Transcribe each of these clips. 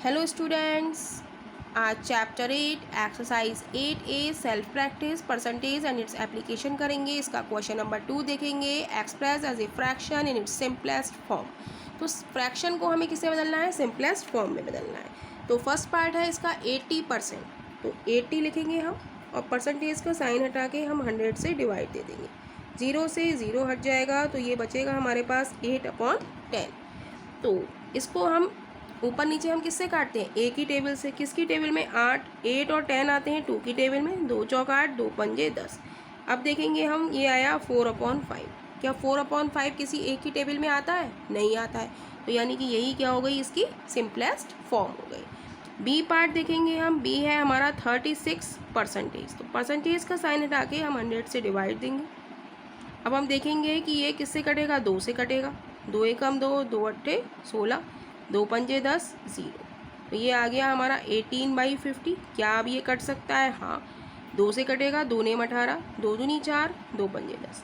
Hello students, आज chapter 8 exercise 8A self practice percentage and its application करेंगे। इसका question number 2 देखेंगे, express as a fraction in its simplest form. तो fraction को हमें किससे बदलना है? सिंपलेस्ट फॉर्म में बदलना है। तो फर्स्ट पार्ट है इसका 80%, तो 80 लिखेंगे हम और परसेंटेज का साइन हटा के हम 100 से डिवाइड दे देंगे। 0 से 0 हट जाएगा तो ये बचेगा हमारे पास 8/10। तो इसको हम ऊपर नीचे हम किससे काटते हैं? एक ही टेबल से। किसकी टेबल में? 8 और 10 आते हैं 2 की टेबल में। 2 चौक 8, 2 पंजे 10। अब देखेंगे हम, ये आया 4/5। क्या 4/5 किसी एक ही टेबल में आता है? नहीं आता है। तो यानी कि यही क्या हो गई? इसकी सिंपलेस्ट फॉर्म हो गई। बी पार्ट देखेंगे हम। बी है हमारा 36%। तो परसेंटेज का साइन हटा के हम 100 से डिवाइड देंगे। अब हम देखेंगे कि ये किससे कटेगा? 2 से कटेगा। 2 एकम 2, 2 अट्ठे 16, 2 पंजे 10, 0। तो ये आ गया हमारा 18/50। क्या अब ये कट सकता है? हाँ, 2 से कटेगा। 2 नेम 18, 2 दूनी 4, 2 पंजे 10।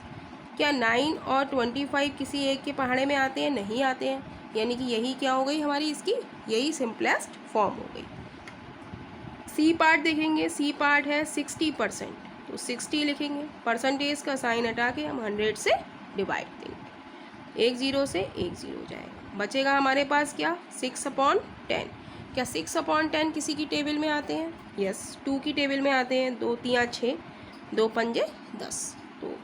क्या 9 और 25 किसी एक के पहाड़े में आते हैं? नहीं आते हैं। यानी कि यही क्या हो गई हमारी इसकी? यही सिंपलेस्ट फॉर्म हो गई। सी पार्ट देखेंगे। सी पार्ट है 60%, तो 60 लिखेंगे। परसेंटेज का साइन हटा के हम 100 से डिवाइड देंगे। 1 0 से 1 0 जाएगा। बचेगा हमारे पास क्या? 6/10। क्या 6/10 किसी की टेबल में आते हैं? यस, 2 की टेबल में आते हैं। 2 तियाँ 6, 2 पंजे 10। तो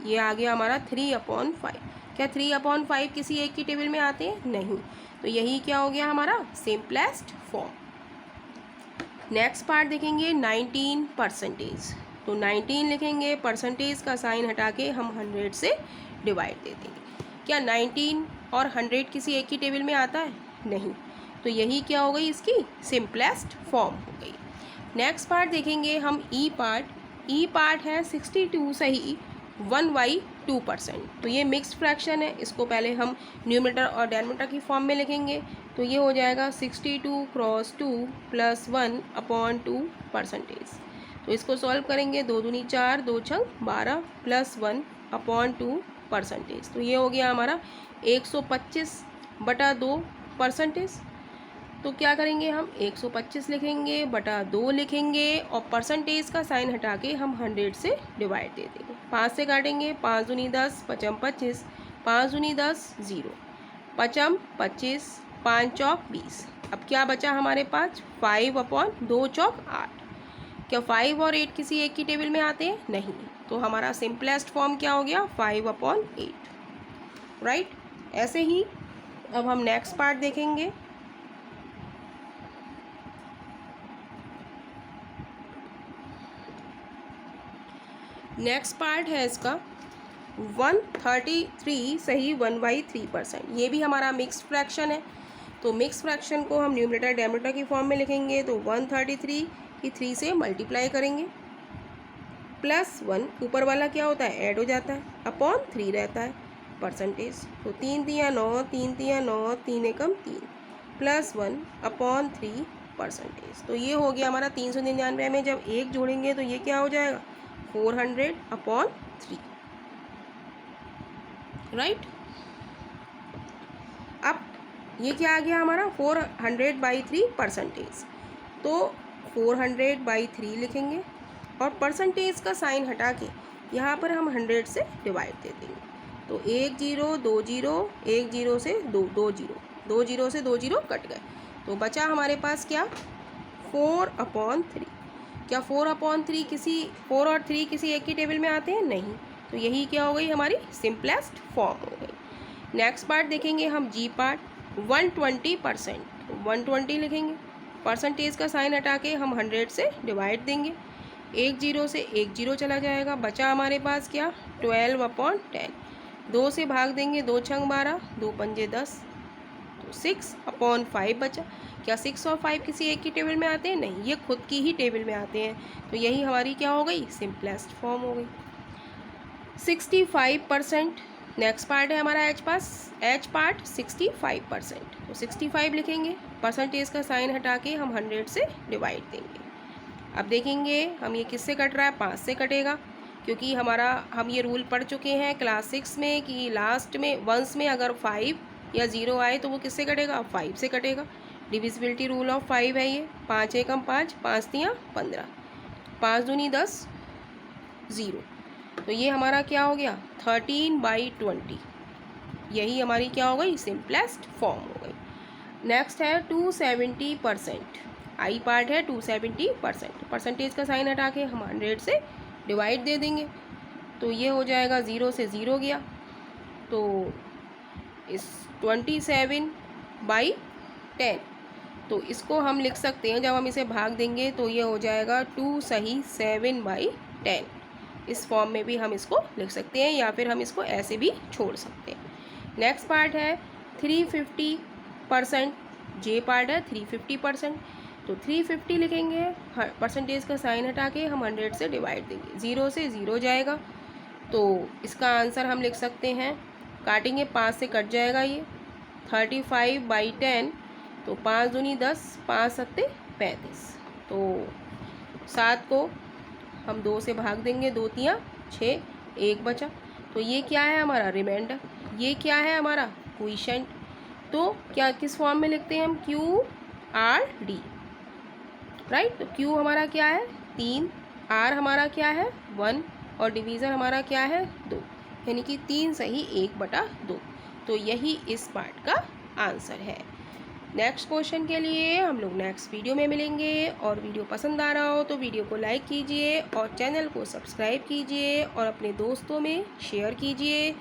ये आ गया हमारा 3/5। क्या 3/5 किसी एक की टेबल में आते हैं? नहीं। तो यही क्या हो गया हमारा? Simplest form. नेक्स्ट पार्ट देखेंगे 19%। तो 19 लिखेंगे। परसेंटेज का साइन हटा के हम 100 से डिवाइड दे देंगे। क्या 19 और 100 किसी एक की टेबल में आता है? नहीं। तो यही क्या हो गई? इसकी सिंपलेस्ट फॉर्म हो गई। नेक्स्ट पार्ट देखेंगे हम ई पार्ट। ई पार्ट है 62 सही 1/2%। तो ये मिक्स्ड फ्रैक्शन है। इसको पहले हम न्यूमरेटर और डेनोमिनेटर की फॉर्म में लिखेंगे। तो ये हो जाएगा 62 × 2 + 1/2%। तो इसको सॉल्व करेंगे। 2 दूनी 4, 2 छंग 12 + 1/2%। तो ये हो गया हमारा 125/2%। तो क्या करेंगे हम? 125 लिखेंगे बटा 2 लिखेंगे और परसेंटेज का साइन हटा के हम 100 से डिवाइड दे देंगे। 5 से काटेंगे। 5 दूनी 10, 5 25, 5 दूनी 10, 0, 5 25, 5 चौक 20। अब क्या बचा हमारे पास? 5/2 चौक 8। क्या 5 और 8 किसी एक की टेबल में आते हैं? नहीं। तो हमारा सिंपलेस्ट फॉर्म क्या हो गया? 5/8। राइट। ऐसे ही अब हम नेक्स्ट पार्ट देखेंगे। नेक्स्ट पार्ट है इसका 133 सही 1/3%। ये भी हमारा मिक्स्ड फ्रैक्शन है। तो मिक्स फ्रैक्शन को हम न्यूमरेटर डेनोमिनेटर की फॉर्म में लिखेंगे। तो 133 की 3 से मल्टीप्लाई करेंगे +1, ऊपर वाला क्या होता है? ऐड हो जाता है, /3 रहता है परसेंटेज। तो 3 तियाँ 9, 3 तियाँ 9, 3 एकम 3 +1/3%। तो ये हो गया हमारा 399 में जब 1 जोड़ेंगे तो ये क्या हो जाएगा? 400/3। राइट। अब ये क्या आ गया हमारा? 400/3%। तो 400/3 लिखेंगे और परसेंटेज का साइन हटा के यहाँ पर हम 100 से डिवाइड दे देंगे। तो 1 0 2 0, 1 0 से 2 2 0, 2 0 से 2 0 कट गए। तो बचा हमारे पास क्या? 4/3। क्या 4/3 किसी 4 और 3 किसी एक की टेबल में आते हैं? नहीं। तो यही क्या हो गई हमारी? सिंपलेस्ट फॉर्म हो गई। नेक्स्ट पार्ट देखेंगे हम जी पार्ट 120%। 120 लिखेंगे। परसेंटेज का साइन हटा के हम 100 से डिवाइड देंगे। 1 0 से 1 0 चला जाएगा। बचा हमारे पास क्या? 12/10। 2 से भाग देंगे। 2 छंग 12, 2 पंजे 10। तो 6/5 बचा। क्या 6 और 5 किसी एक की टेबल में आते हैं? नहीं, ये खुद की ही टेबल में आते हैं। तो यही हमारी क्या हो गई? सिंपलेस्ट फॉर्म हो गई। 65%। नेक्स्ट पार्ट है हमारा एच पार्ट 65%। तो 65 लिखेंगे। परसेंटेज का साइन हटा के हम 100 से डिवाइड देंगे। अब देखेंगे हम ये किससे कट रहा है? 5 से कटेगा, क्योंकि हम ये रूल पढ़ चुके हैं क्लास 6 में कि लास्ट में वंस में अगर 5 या 0 आए तो वो किससे कटेगा? 5 से कटेगा। डिविजिबिलिटी रूल ऑफ 5 है ये। 5 एकम 5, 5 तियाँ 15, 5 दूनी 10, 0। तो ये हमारा क्या हो गया 13/20। यही हमारी क्या हो गई सिंपलेस्ट फॉर्म हो गई। नेक्स्ट है 270%। आई पार्ट है 270%। परसेंटेज का साइन हटा के हम 100 से डिवाइड दे देंगे, तो ये हो जाएगा 0 से 0 गया, तो इस 27/10। तो इसको हम लिख सकते हैं, जब हम इसे भाग देंगे तो ये हो जाएगा 2 सही 7/10। इस फॉर्म में भी हम इसको लिख सकते हैं, या फिर हम इसको ऐसे भी छोड़ सकते हैं। नेक्स्ट पार्ट है 350%। जे पार्ट है 350%। तो 350 लिखेंगे, परसेंटेज का साइन हटा के हम 100 से डिवाइड देंगे, 0 से 0 जाएगा, तो इसका आंसर हम लिख सकते हैं, काटेंगे 5 से कट जाएगा ये 35/10। तो 5 दूनी 10, 5 सत्ते 35। तो 7 को हम 2 से भाग देंगे, 2 तियाँ 6, 1 बचा। तो ये क्या है हमारा रिमाइंडर, ये क्या है हमारा क्वोशिएंट। तो क्या किस फॉर्म में लिखते हैं हम, QRD, राइट। तो Q हमारा क्या है 3, R हमारा क्या है 1, और डिवीज़न हमारा क्या है 2, यानी कि 3 सही 1/2। तो यही इस पार्ट का आंसर है। नेक्स्ट क्वेश्चन के लिए हम लोग नेक्स्ट वीडियो में मिलेंगे, और वीडियो पसंद आ रहा हो तो वीडियो को लाइक कीजिए और चैनल को सब्सक्राइब कीजिए और अपने दोस्तों में शेयर कीजिए।